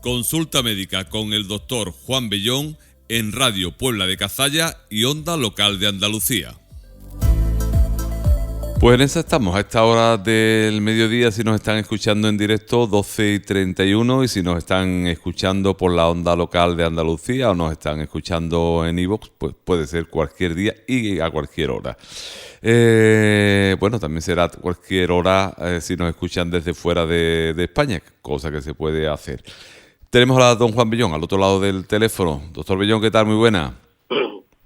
Consulta médica con el doctor Juan Bellón en Radio Puebla de Cazalla y Onda Local de Andalucía. Pues en esa estamos, a esta hora del mediodía, si nos están escuchando en directo, 12:31, y si nos están escuchando por la Onda Local de Andalucía o nos están escuchando en iVoox, pues puede ser cualquier día y a cualquier hora. Bueno, también será cualquier hora si nos escuchan desde fuera de España, cosa que se puede hacer. Tenemos a don Juan Bellón al otro lado del teléfono. Doctor Bellón, ¿qué tal? Muy buena.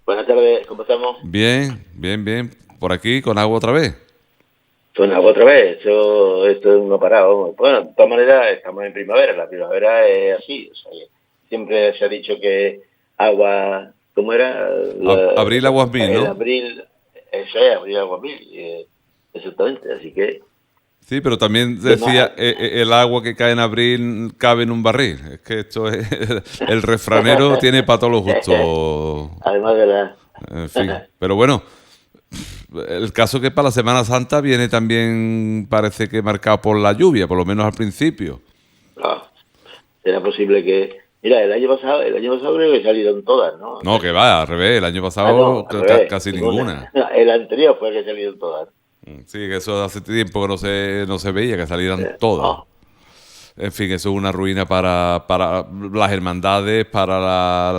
Buenas tardes, ¿cómo estamos? Bien. Por aquí, con agua otra vez. Con agua otra vez, esto es no parado. Bueno, de todas maneras, estamos en primavera, la primavera es así. O sea, siempre se ha dicho que agua, ¿cómo era? Abril aguas mil, ¿no? Abril, eso es, abril aguas mil, exactamente, así que... Sí, pero también decía, el agua que cae en abril cabe en un barril. Es que esto es... El refranero tiene para todos los gustos. Además de la... En fin, pero bueno, el caso que para la Semana Santa viene también, parece que marcado por la lluvia, por lo menos al principio. No, será posible que... Mira, el año pasado creo que salieron todas, ¿no? No, que va, al revés, el año pasado al revés, casi ninguna. El anterior fue que salieron todas. Sí, que eso hace tiempo que no se veía, que salieran todas. En fin, eso es una ruina para las hermandades, para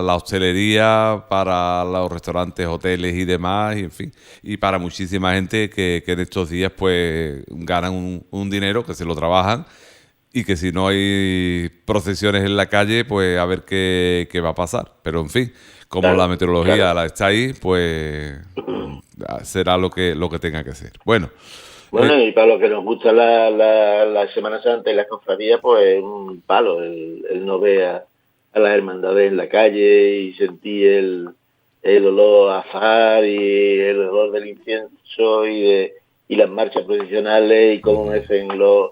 la hostelería, para los restaurantes, hoteles y demás, y en fin, y para muchísima gente que en estos días pues ganan un dinero, que se lo trabajan, y que si no hay procesiones en la calle, pues a ver qué va a pasar. Pero en fin, como Claro, la meteorología claro. la está ahí, pues será lo que tenga que ser. Bueno. Bueno, y para los que nos gusta la Semana Santa y las cofradías, pues un palo el no ver a las hermandades en la calle y sentir el olor a azahar y el olor del incienso y las marchas procesionales y cómo hacen los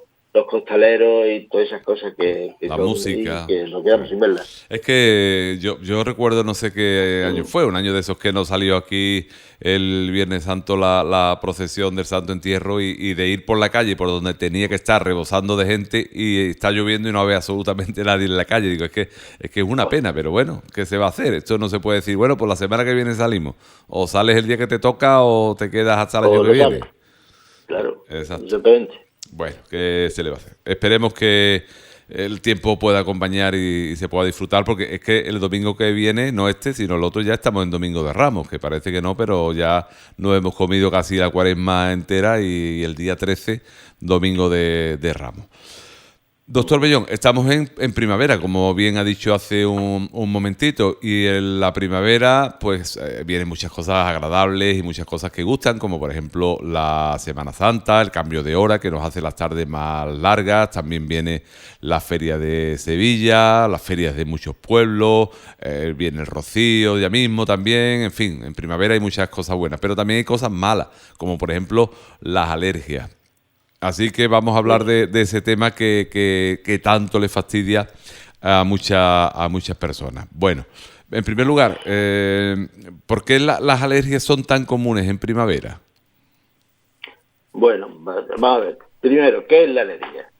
costaleros y todas esas cosas que La son música. que nos quedamos sin verlas. Es que yo recuerdo, no sé qué año fue, un año de esos que nos salió aquí el Viernes Santo la procesión del Santo Entierro y de ir por la calle por donde tenía que estar rebosando de gente y está lloviendo y no había absolutamente nadie en la calle. Digo, es que es una pena, pero bueno, ¿qué se va a hacer? Esto no se puede decir, bueno, pues la semana que viene salimos. O sales el día que te toca o te quedas hasta el año que viene. Claro, Exacto. exactamente. Bueno, ¿qué se le va a hacer? Esperemos que el tiempo pueda acompañar y se pueda disfrutar, porque es que el domingo que viene, no este, sino el otro, ya estamos en Domingo de Ramos, que parece que no, pero ya nos hemos comido casi la cuaresma entera y el día 13, Domingo de Ramos. Doctor Bellón, estamos en primavera, como bien ha dicho hace un momentito, y en la primavera pues vienen muchas cosas agradables y muchas cosas que gustan, como por ejemplo la Semana Santa, el cambio de hora que nos hace las tardes más largas, también viene la Feria de Sevilla, las ferias de muchos pueblos, viene el Rocío ya mismo también, en fin, en primavera hay muchas cosas buenas, pero también hay cosas malas, como por ejemplo las alergias. Así que vamos a hablar de ese tema que tanto le fastidia a muchas personas. Bueno, en primer lugar, ¿por qué las alergias son tan comunes en primavera? Bueno, vamos a ver. Primero, ¿qué es la alergia?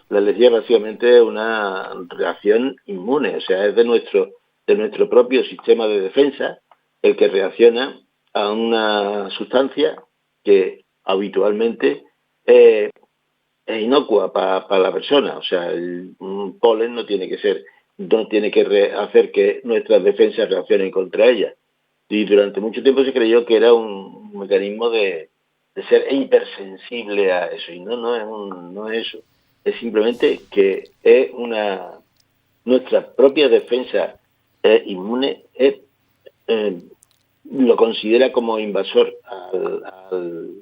La alergia básicamente es una reacción inmune, o sea, es de nuestro propio sistema de defensa el que reacciona a una sustancia que habitualmente es inocua para la persona. O sea, un polen no tiene que hacer que nuestras defensas reaccionen contra ella. Y durante mucho tiempo se creyó que era un mecanismo de ser hipersensible a eso, y no es eso. Es simplemente que es nuestra propia defensa inmune lo considera como invasor al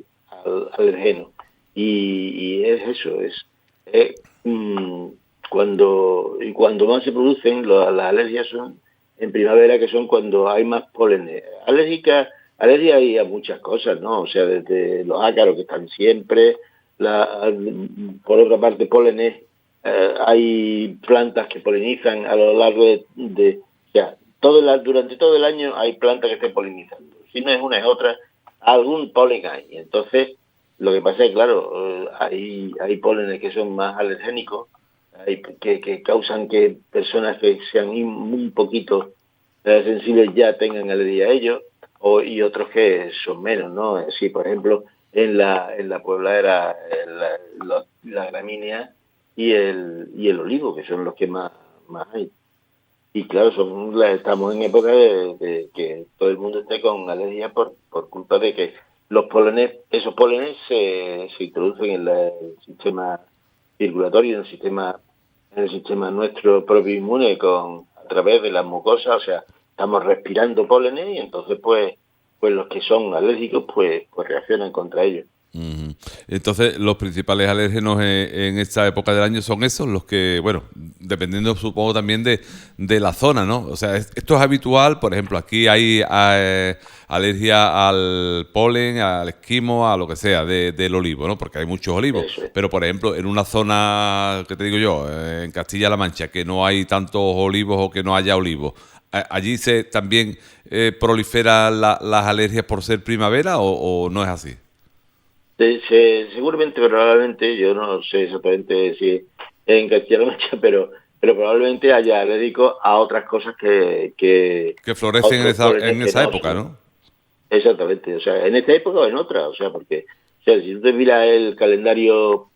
alergeno. Y es eso, cuando más se producen las alergias son en primavera, que son cuando hay más polen. Alergia hay a muchas cosas, ¿no? O sea, desde los ácaros que están siempre, por otra parte pólenes, hay plantas que polinizan a lo largo o sea, durante todo el año hay plantas que estén polinizando. Si no es una es otra, algún polen hay. Entonces, lo que pasa es que, claro, hay pólenes que son más alergénicos, que causan que personas que sean muy poquito sensibles ya tengan alergia a ellos, y otros que son menos, ¿no? Sí, por ejemplo, en la Puebla era la gramínea y el olivo, que son los que más hay. Y claro, estamos en época de que todo el mundo esté con alergia por culpa de que esos pólenes se introducen en el sistema circulatorio, en el sistema nuestro propio inmune a través de las mucosas, o sea, estamos respirando pólenes y entonces pues los que son alérgicos pues reaccionan contra ellos. Ujú. Entonces, los principales alérgenos en esta época del año son esos, los que, bueno, dependiendo supongo también de la zona, ¿no? O sea, esto es habitual, por ejemplo, aquí hay alergia al polen, al esquimo, a lo que sea, del olivo, ¿no? Porque hay muchos olivos. Eso es. Pero, por ejemplo, en una zona, ¿qué te digo yo? En Castilla-La Mancha, que no hay tantos olivos o que no haya olivos. ¿Allí también proliferan las alergias por ser primavera o no es así? Seguramente, probablemente, yo no sé exactamente si en Castilla-La Mancha, pero probablemente haya alérgicos a otras cosas Que a florecen otros pólenes en que esa no época, son. ¿no? Exactamente, o sea, en esta época o en otra, o sea, porque, o sea, si tú te miras el calendario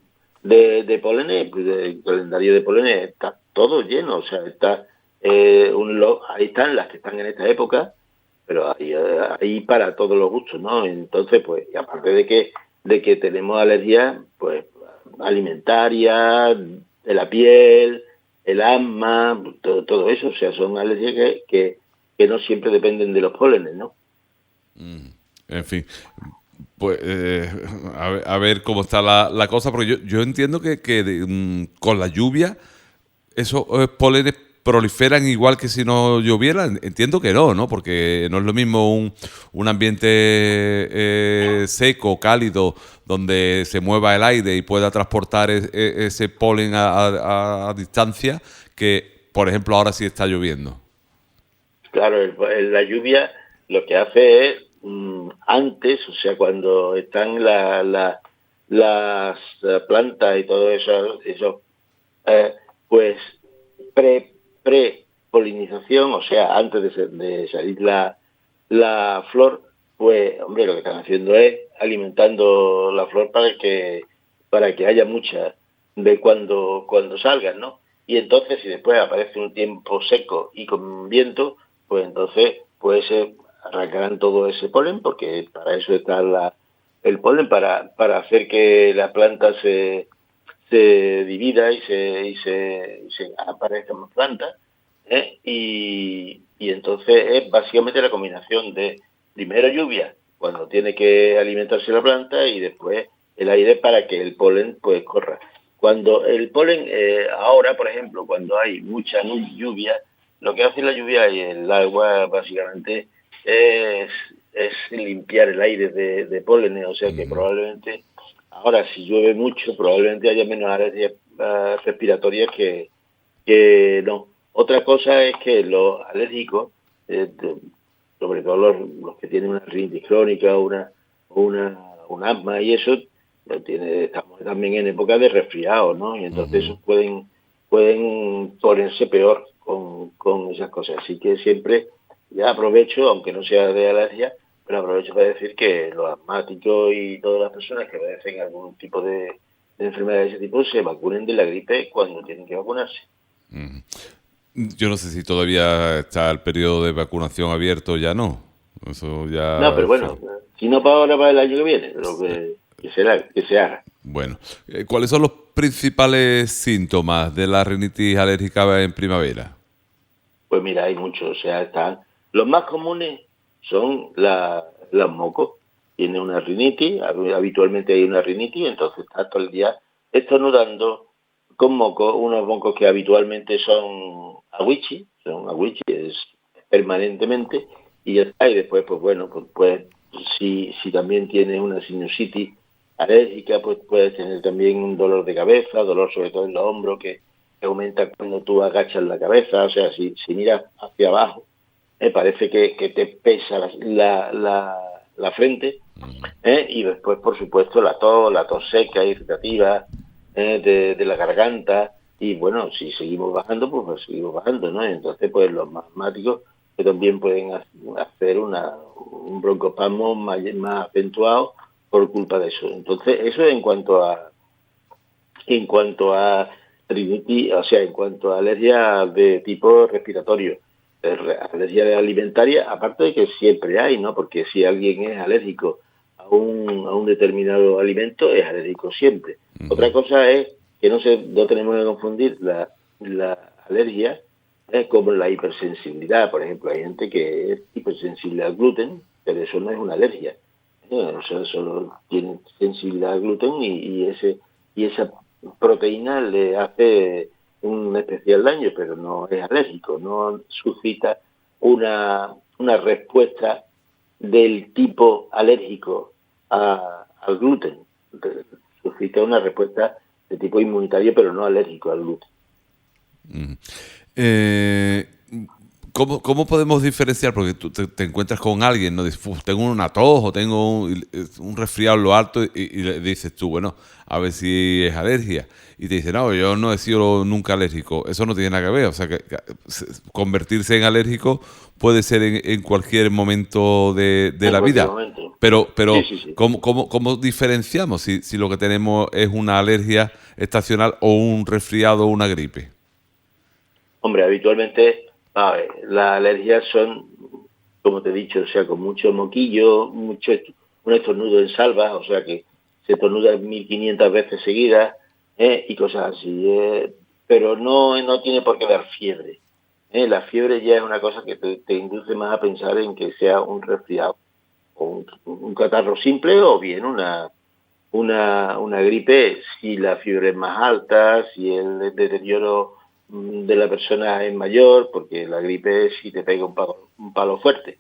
de pólenes, pues el calendario de pólenes está todo lleno, o sea, ahí están las que están en esta época, pero ahí para todos los gustos, ¿no? Entonces, pues, y aparte de que tenemos alergias, pues, alimentaria, de la piel, el asma, todo eso, o sea, son alergias que no siempre dependen de los pólenes, ¿no? En fin, pues a ver cómo está la cosa, porque yo entiendo que con la lluvia esos pólenes proliferan igual que si no lloviera. Entiendo que no, ¿no? Porque no es lo mismo un ambiente seco, cálido, donde se mueva el aire y pueda transportar ese polen a distancia, que, por ejemplo, ahora sí está lloviendo. Claro, la lluvia lo que hace es, antes, o sea, cuando están las plantas y todo eso pues pre-polinización, o sea, antes de salir la flor, pues, hombre, lo que están haciendo es alimentando la flor para que haya mucha de cuando salgan, ¿no? Y entonces, si después aparece un tiempo seco y con viento, pues entonces pues arrancarán todo ese polen, porque para eso está el polen, para hacer que la planta se divida y se aparezcan más plantas, ¿eh? Y entonces es básicamente la combinación de primero lluvia, cuando tiene que alimentarse la planta, y después el aire para que el polen pues corra. Cuando el polen, ahora por ejemplo, cuando hay mucha lluvia, lo que hace la lluvia y el agua básicamente es, es limpiar el aire de polen, o sea que probablemente ahora, si llueve mucho, probablemente haya menos alergias respiratorias que no. Otra cosa es que los alérgicos, sobre todo los que tienen una rinitis crónica un asma y eso, estamos también en época de resfriado, ¿no? Y entonces esos pueden ponerse peor con esas cosas. Así que siempre ya aprovecho, aunque no sea de alergia, pero aprovecho para decir que los asmáticos y todas las personas que padecen algún tipo de enfermedad de ese tipo se vacunen de la gripe cuando tienen que vacunarse. Yo no sé si todavía está el periodo de vacunación abierto, ya no. Eso No, ya pero fue. bueno, si no para ahora, para el año que viene, lo que se haga. Bueno, ¿cuáles son los principales síntomas de la rinitis alérgica en primavera? Pues mira, hay muchos, o sea, los más comunes son los mocos. Tiene una rinitis, habitualmente hay una rinitis, entonces está todo el día estornudando con mocos, unos mocos que habitualmente son aguichi, es permanentemente, y ya está. Y después, pues bueno, pues si también tienes una sinusitis alérgica, pues puedes tener también un dolor de cabeza, dolor sobre todo en los hombros, que aumenta cuando tú agachas la cabeza, o sea, si miras hacia abajo, parece que te pesa la frente, y después, por supuesto, la tos seca, irritativa, de la garganta, y bueno, si seguimos bajando, pues seguimos bajando, ¿no? Entonces, pues los más asmáticos que también pueden hacer un broncoespasmo más acentuado por culpa de eso. Entonces, eso en cuanto a rinitis, o sea, en cuanto a alergia de tipo respiratorio, alergia alimentaria, aparte de que siempre hay, ¿no? Porque si alguien es alérgico a un determinado alimento, es alérgico siempre. Otra cosa es que no tenemos que confundir la alergia como la hipersensibilidad. Por ejemplo, hay gente que es hipersensible al gluten, pero eso no es una alergia. O sea, solo tiene sensibilidad al gluten y esa proteína le hace un especial daño, pero no es alérgico, no suscita una respuesta del tipo alérgico al gluten. Suscita una respuesta de tipo inmunitario, pero no alérgico al gluten. Eh, ¿cómo podemos diferenciar? Porque tú te encuentras con alguien, ¿no? Dices, tengo una tos o tengo un resfriado en lo alto y le dices tú, bueno, a ver si es alergia. Y te dice, no, yo no he sido nunca alérgico. Eso no tiene nada que ver. O sea, que convertirse en alérgico puede ser en cualquier momento de En la cualquier vida. momento. Sí, Pero sí, sí. ¿cómo diferenciamos si lo que tenemos es una alergia estacional o un resfriado o una gripe? Hombre, habitualmente, a ver, las alergias son, como te he dicho, o sea, con mucho moquillo, un estornudo en salva, o sea, que se estornuda 1500 veces seguidas, y cosas así. Pero no tiene por qué dar fiebre. La fiebre ya es una cosa que te induce más a pensar en que sea un resfriado o un catarro simple o bien una gripe, si la fiebre es más alta, si el deterioro de la persona es mayor, porque la gripe si te pega un palo fuerte.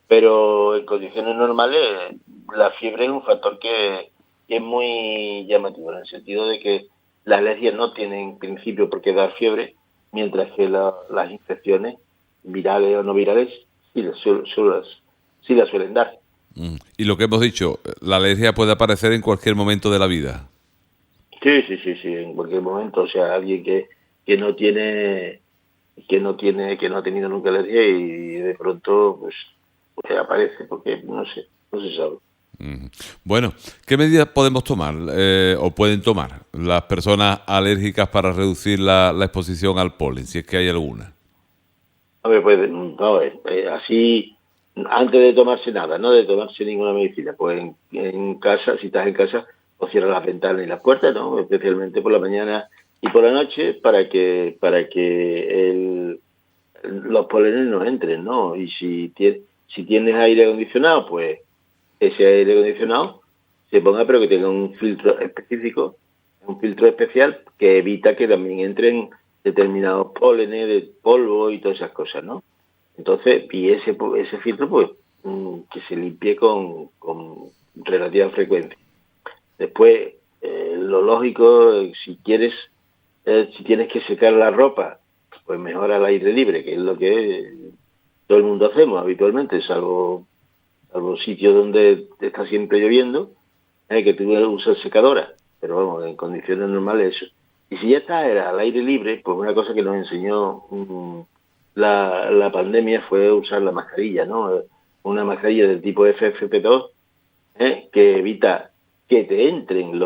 Pero en condiciones normales la fiebre es un factor que es muy llamativo, en el sentido de que las alergias no tienen en principio por qué dar fiebre, mientras que las infecciones virales o no virales sí las suelen dar. Y lo que hemos dicho, la alergia puede aparecer en cualquier momento de la vida. Sí, sí, sí, sí, en cualquier momento. O sea, alguien que no tiene, que no ha tenido nunca alergia y de pronto, pues aparece, porque no se sabe. Bueno, ¿qué medidas podemos tomar o pueden tomar las personas alérgicas para reducir la exposición al polen, si es que hay alguna? A ver, pues, no, así, antes de tomarse nada, no de tomarse ninguna medicina, pues en casa, si estás en casa, pues cierra las ventanas y las puertas, ¿no? Especialmente por la mañana y por la noche, para que los polenes no entren, ¿no? Y si tienes aire acondicionado, pues ese aire acondicionado se ponga, pero que tenga un filtro específico, un filtro especial que evita que también entren determinados pólenes de polvo y todas esas cosas, ¿no? Entonces, y ese filtro, pues, que se limpie con relativa frecuencia. Después, lo lógico, si tienes que secar la ropa, pues mejor al aire libre, que es lo que todo el mundo hacemos habitualmente, salvo sitios donde está siempre lloviendo, que tú usas secadora, pero vamos, en condiciones normales eso. Y si ya está era al aire libre, pues una cosa que nos enseñó la pandemia fue usar la mascarilla, ¿no? Una mascarilla del tipo FFP2, que evita que te entren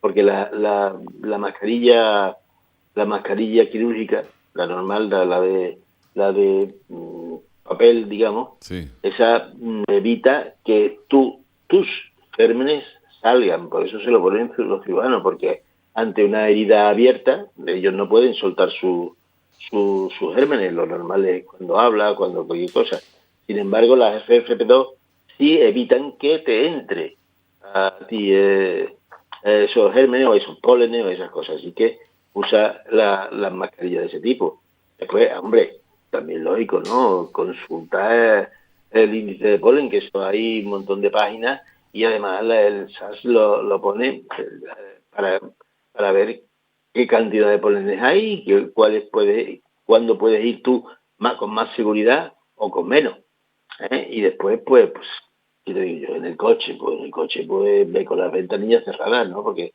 porque la mascarilla quirúrgica, la normal, la de papel, digamos, Sí. esa evita que tus gérmenes salgan. Por eso se lo ponen los ciudadanos, porque ante una herida abierta, ellos no pueden soltar sus gérmenes. Lo normal es cuando habla, cuando cualquier cosa. Sin embargo, las FFP2 sí evitan que te entre a ti esos gérmenes o esos pólenes o esas cosas. Así que usa las mascarillas de ese tipo. Después, hombre, también lógico, ¿no? Consultar el índice de polen, que eso hay un montón de páginas y además el SAS lo pone para ver qué cantidad de polenes hay, cuándo puedes ir tú con más seguridad o con menos. Y después, pues, ¿qué te digo yo? En el coche, pues ve con las ventanillas cerradas, ¿no? Porque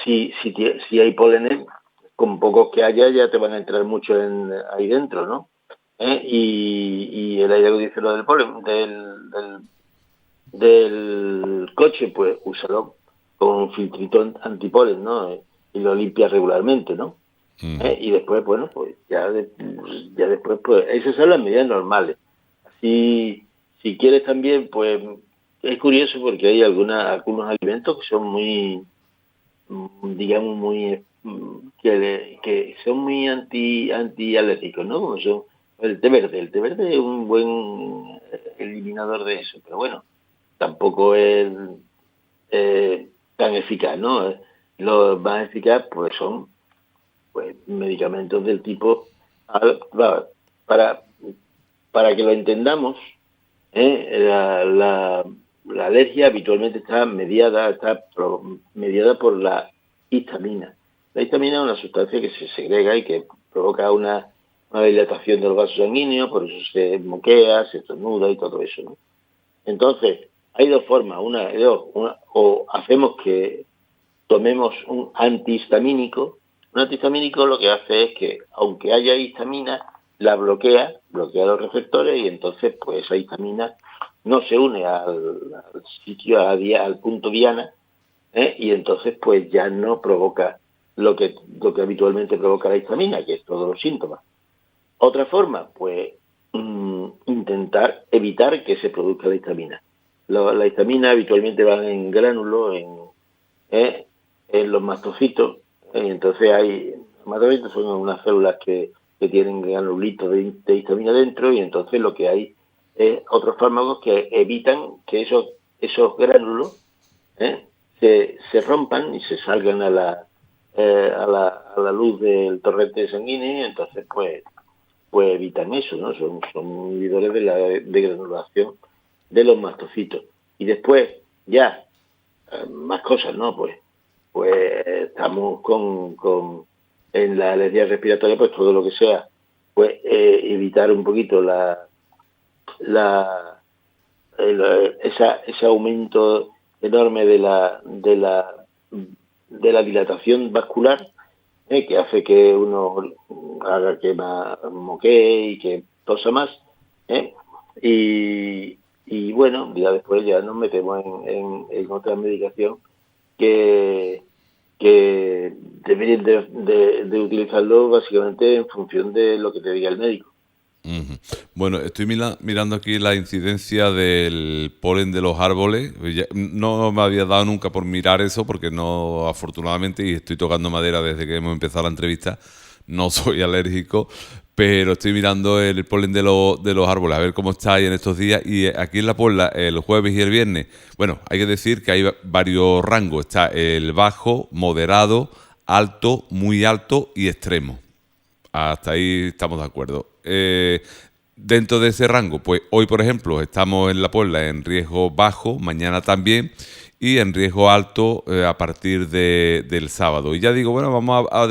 si hay pólenes, con pocos que haya ya te van a entrar mucho ahí dentro, ¿no? Y el aire acondicionado del polen, del coche, pues úsalo con un filtrito antipolen, ¿no? Y lo limpias regularmente, ¿no? Y después, bueno, pues ya después, pues esas son las medidas normales. Si quieres también, pues es curioso porque hay algunos alimentos que son muy, digamos, muy, que son muy antialérgicos, ¿no? Como son el té verde. El té verde es un buen eliminador de eso, pero bueno, tampoco es tan eficaz, ¿no? Los más eficaz, pues son pues medicamentos del tipo para para que lo entendamos. La alergia habitualmente está mediada por la histamina. La histamina es una sustancia que se segrega y que provoca una dilatación del vaso sanguíneo, por eso se moquea, se estornuda y todo eso, ¿no? Entonces, hay dos formas, o hacemos que tomemos un antihistamínico. Un antihistamínico lo que hace es que, aunque haya histamina, la bloquea los receptores y entonces pues esa histamina no se une al sitio, al punto diana, y entonces pues ya no provoca lo que habitualmente provoca la histamina, que es todos los síntomas. Otra forma, pues intentar evitar que se produzca la histamina. La histamina habitualmente va en gránulos, en los mastocitos, entonces los mastocitos son unas células que tienen granulitos de histamina dentro, y entonces lo que hay es otros fármacos que evitan que esos gránulos se rompan y se salgan a la luz del torrente sanguíneo, y entonces pues evitan eso, ¿no? Son inhibidores de la degranulación de los mastocitos. Y después, ya, más cosas, ¿no? Pues estamos en la alergia respiratoria, pues todo lo que sea, pues evitar un poquito ese aumento enorme de la dilatación vascular, que hace que uno haga que moquee y que tosa más, ¿eh? Y bueno, ya después ya nos metemos en otra medicación que, que deberían de utilizarlo básicamente en función de lo que te diga el médico. Bueno, estoy mirando aquí la incidencia del polen de los árboles. No me había dado nunca por mirar eso porque no, afortunadamente, y estoy tocando madera desde que hemos empezado la entrevista, no soy alérgico, pero estoy mirando el polen de los árboles, a ver cómo está ahí en estos días. Y aquí en La Puebla, el jueves y el viernes, bueno, hay que decir que hay varios rangos. Está el bajo, moderado, alto, muy alto y extremo. Hasta ahí estamos de acuerdo. Dentro de ese rango, pues hoy, por ejemplo, estamos en La Puebla en riesgo bajo, mañana también, y en riesgo alto a partir del sábado. Y ya digo, bueno, vamos a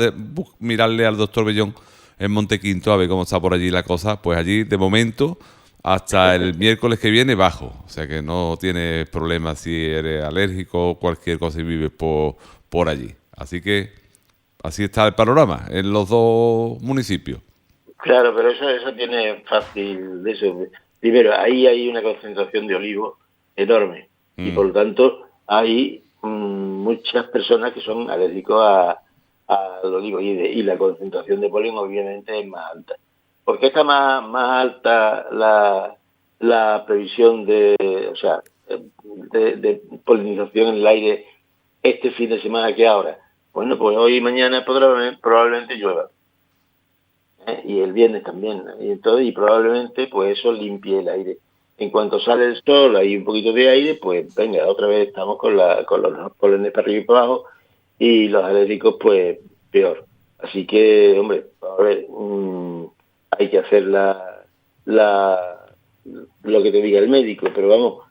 mirarle al doctor Bellón en Montequinto a ver cómo está por allí la cosa. Pues allí, de momento, hasta el miércoles que viene, bajo. O sea que no tienes problemas si eres alérgico o cualquier cosa y vives por allí. Así que así está el panorama en los dos municipios. Claro, pero eso tiene fácil de eso. Primero, ahí hay una concentración de olivos enorme y por lo tanto hay muchas personas que son alérgicos al olivo, y la concentración de polen obviamente es más alta. ¿Por qué está más alta la previsión o sea, de polinización en el aire este fin de semana que ahora? Bueno, pues hoy y mañana probablemente llueva. Y el viernes también, y probablemente pues eso limpie el aire. En cuanto sale el sol, hay un poquito de aire, pues venga, otra vez estamos con los polenes para arriba y para abajo, y los alérgicos pues peor. Así que, hombre, a ver, hay que hacer lo que te diga el médico, pero vamos,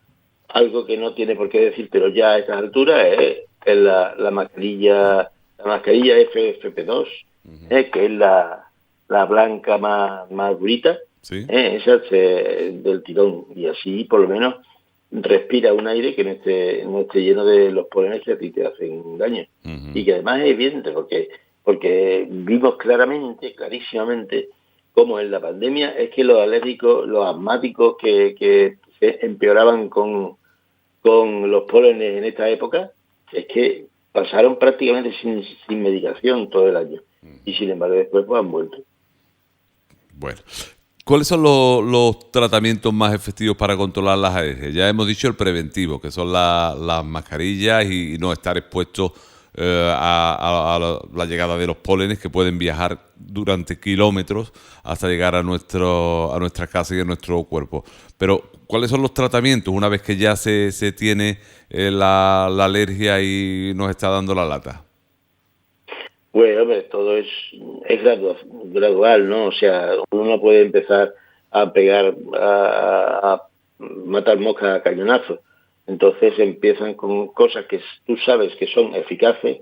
algo que no tiene por qué decírtelo ya a estas alturas es la mascarilla FFP2, que es la blanca más durita, ¿Sí? esa del tirón, y así por lo menos respira un aire que no esté lleno de los polenes que a ti te hacen daño. Y que además es evidente, porque vimos clarísimamente, cómo en la pandemia es que los alérgicos, los asmáticos que se empeoraban con los pólenes en esta época, es que pasaron prácticamente sin medicación todo el año. Y sin embargo después pues han vuelto. Bueno, ¿cuáles son los tratamientos más efectivos para controlar las alergias? Ya hemos dicho el preventivo, que son las mascarillas y no estar expuestos a la llegada de los pólenes, que pueden viajar durante kilómetros hasta llegar a nuestra casa y a nuestro cuerpo. Pero, ¿cuáles son los tratamientos una vez que ya se tiene la alergia y nos está dando la lata? Pues, hombre, todo es gradual, ¿no? O sea, uno no puede empezar a pegar, a matar moscas a cañonazos. Entonces empiezan con cosas que tú sabes que son eficaces,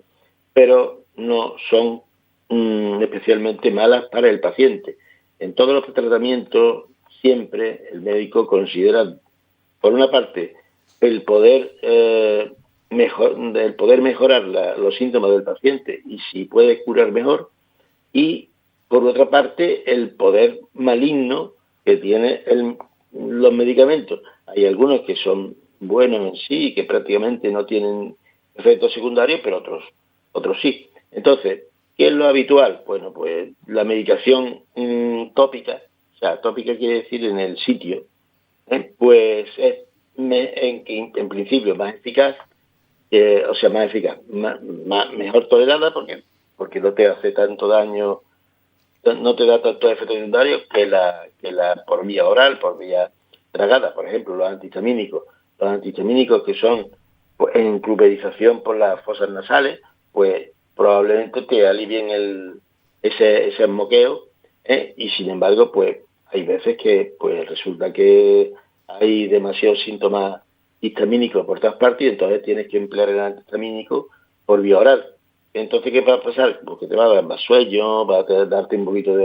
pero no son especialmente malas para el paciente. En todos los tratamientos, siempre el médico considera, por una parte, el poder mejorar los síntomas del paciente y si puede curar mejor, y por otra parte el poder maligno que tiene los medicamentos. Hay algunos que son buenos en sí y que prácticamente no tienen efectos secundarios, pero otros sí. Entonces, ¿qué es lo habitual? Bueno, pues la medicación tópica, o sea, tópica quiere decir en el sitio, pues es en principio más eficaz, más eficaz, mejor tolerada porque no te hace tanto daño, no te da tantos efectos secundarios que la por vía oral, por vía tragada. Por ejemplo, los antihistamínicos que son pues, en pulverización por las fosas nasales, pues probablemente te alivien ese moqueo, y sin embargo, pues hay veces que pues resulta que hay demasiados síntomas histamínicos por todas partes y entonces tienes que emplear el antihistamínico por vía oral. Entonces, ¿qué va a pasar? Porque te va a dar más sueño, va a darte un poquito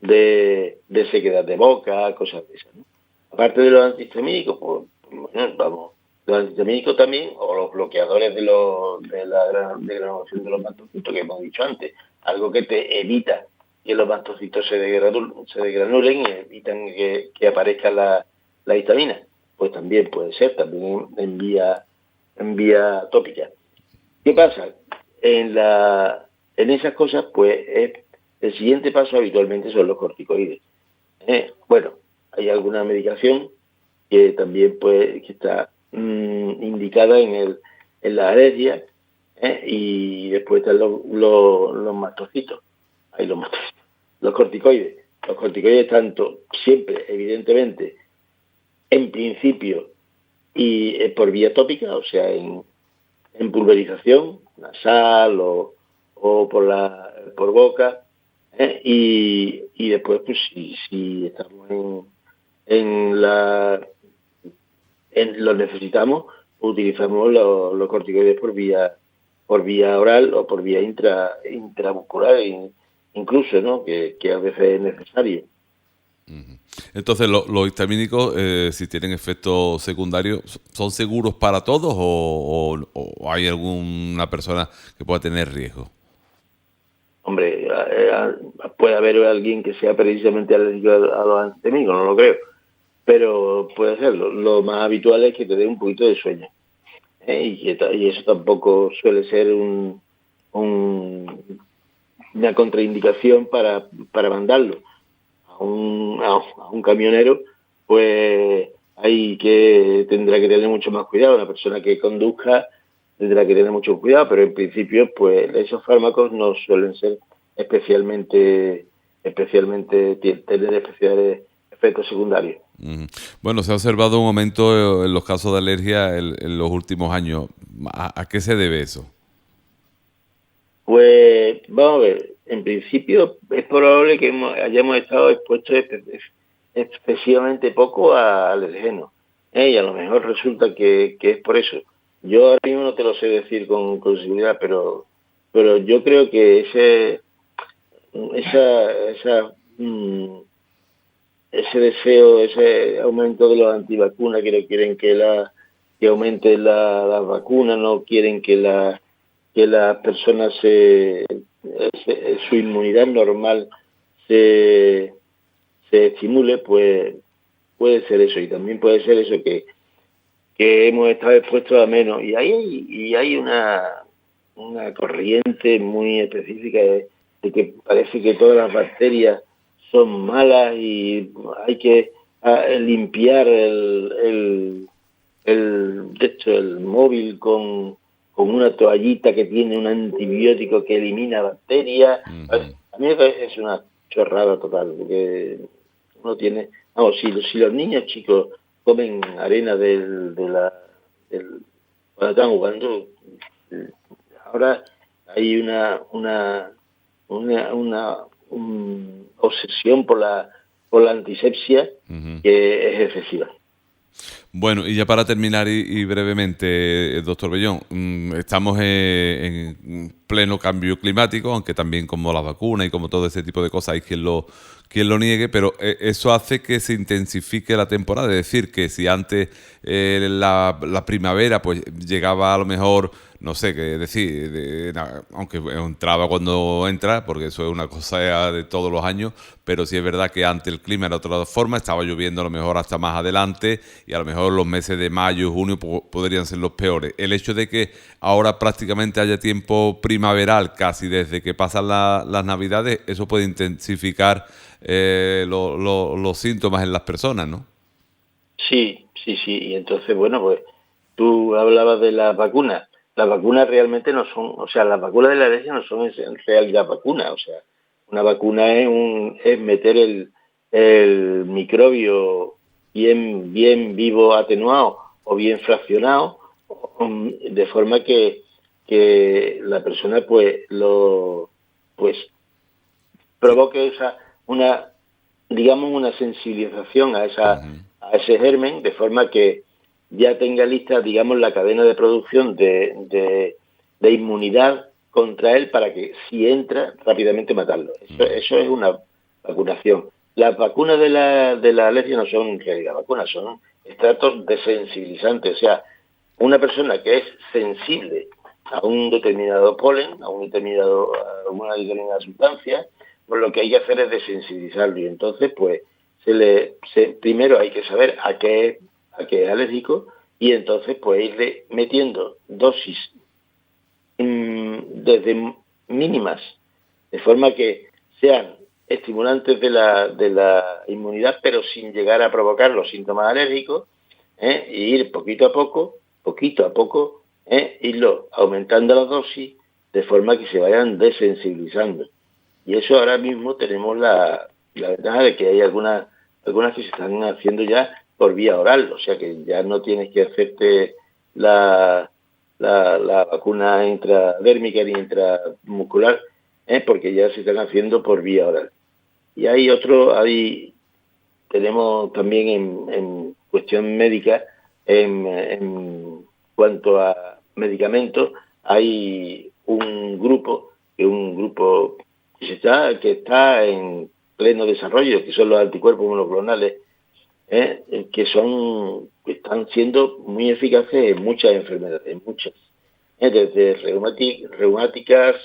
de sequedad de boca, cosas de esas, ¿no? Aparte de los antihistamínicos, pues, bueno, vamos, los antihistamínicos también, o los bloqueadores de la degradación de los mastocitos que hemos dicho antes, algo que te evita que los mastocitos se degranulen y evitan que aparezca la histamina. Pues también puede ser, también en vía tópica. ¿Qué pasa? En esas cosas, pues, el siguiente paso habitualmente son los corticoides. Bueno, hay alguna medicación que también que está indicada en la alergia, y después están los mastocitos. Hay los mastocitos. Los corticoides. Los corticoides tanto, siempre, evidentemente, en principio, y por vía tópica, o sea, en pulverización nasal o por boca, y después, pues, si estamos lo necesitamos, utilizamos los corticoides por vía oral o por vía intramuscular, incluso, ¿no? Que a veces es necesario. Entonces, los histamínicos, si tienen efectos secundarios, ¿son seguros para todos o hay alguna persona que pueda tener riesgo? Hombre, puede haber alguien que sea precisamente alérgico a los antihistamínicos, no lo creo, pero puede serlo. Lo más habitual es que te dé un poquito de sueño, y eso tampoco suele ser una contraindicación para mandarlo a un camionero. Pues tendrá que tener mucho más cuidado. Una persona que conduzca tendrá que tener mucho cuidado, pero en principio, pues, esos fármacos no suelen ser especialmente tener especiales efectos secundarios. Bueno, se ha observado un aumento en los casos de alergia en los últimos años. ¿A qué se debe eso? Pues vamos a ver, en principio es probable que hayamos estado expuestos excesivamente poco a alergenos, y a lo mejor resulta que es por eso. Yo ahora mismo no te lo sé decir con seguridad, pero yo creo que esa ese deseo, ese aumento de los antivacunas, que no quieren que aumente la vacuna, no quieren que las personas su inmunidad normal se estimule, pues puede ser eso, y también puede ser eso que hemos estado expuestos a menos, y hay una corriente muy específica de que parece que todas las bacterias son malas y hay que limpiar el móvil con una toallita que tiene un antibiótico que elimina bacterias. Uh-huh. A mí es una chorrada total, porque uno tiene... Vamos, si los niños chicos comen arena cuando están jugando, ahora hay una obsesión por la antisepsia, uh-huh, que es excesiva. Bueno, y ya para terminar y brevemente, doctor Bellón, estamos en pleno cambio climático, aunque también como la vacuna y como todo ese tipo de cosas hay quien lo niegue, pero eso hace que se intensifique la temporada. Es decir, que si antes la primavera pues llegaba a lo mejor, no sé qué decir, aunque entraba cuando entra, porque eso es una cosa de todos los años, pero sí es verdad que antes el clima era de otra forma, estaba lloviendo a lo mejor hasta más adelante y a lo mejor los meses de mayo y junio podrían ser los peores. El hecho de que ahora prácticamente haya tiempo primaveral casi desde que pasan las navidades, eso puede intensificar los síntomas en las personas, ¿no? Sí, y entonces, bueno, pues tú hablabas de las vacunas. Las vacunas realmente no son, o sea, las vacunas de la alergia no son en realidad vacunas, o sea, una vacuna es meter el microbio bien vivo, atenuado o bien fraccionado, de forma que la persona pues provoque una sensibilización a ese germen, de forma que ya tenga lista, digamos, la cadena de producción de inmunidad contra él, para que si entra rápidamente matarlo. Eso es una vacunación. Las vacunas de la alergia no son en realidad vacunas, son estratos desensibilizantes. O sea, una persona que es sensible a un determinado polen, a una determinada sustancia, pues lo que hay que hacer es desensibilizarlo. Y entonces, pues, primero hay que saber a qué es alérgico, y entonces pues irle metiendo dosis desde mínimas, de forma que sean estimulantes de la inmunidad, pero sin llegar a provocar los síntomas alérgicos, y ir poquito a poco, irlo aumentando las dosis, de forma que se vayan desensibilizando. Y eso ahora mismo tenemos la ventaja de que hay algunas que se están haciendo ya por vía oral, o sea que ya no tienes que hacerte la vacuna intradérmica ni intramuscular, porque ya se están haciendo por vía oral. Y tenemos también en cuestión médica, en cuanto a medicamentos, hay un grupo que está en pleno desarrollo, que son los anticuerpos monoclonales, que están siendo muy eficaces en muchas enfermedades, desde reumáticas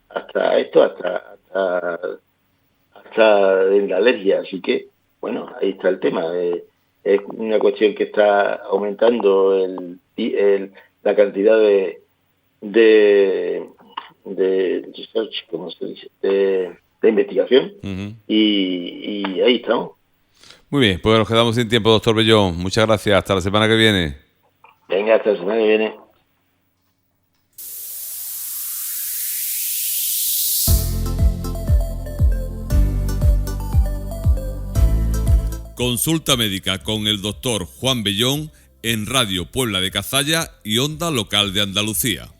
hasta en la alergia. Así que, bueno, ahí está el tema. Es una cuestión que está aumentando la cantidad de research, ¿cómo se dice?, de investigación, uh-huh, y ahí estamos. Muy bien, pues nos quedamos sin tiempo, doctor Bellón. Muchas gracias. Hasta la semana que viene. Venga, hasta la semana que viene. Consulta médica con el doctor Juan Bellón en Radio Puebla de Cazalla y Onda Local de Andalucía.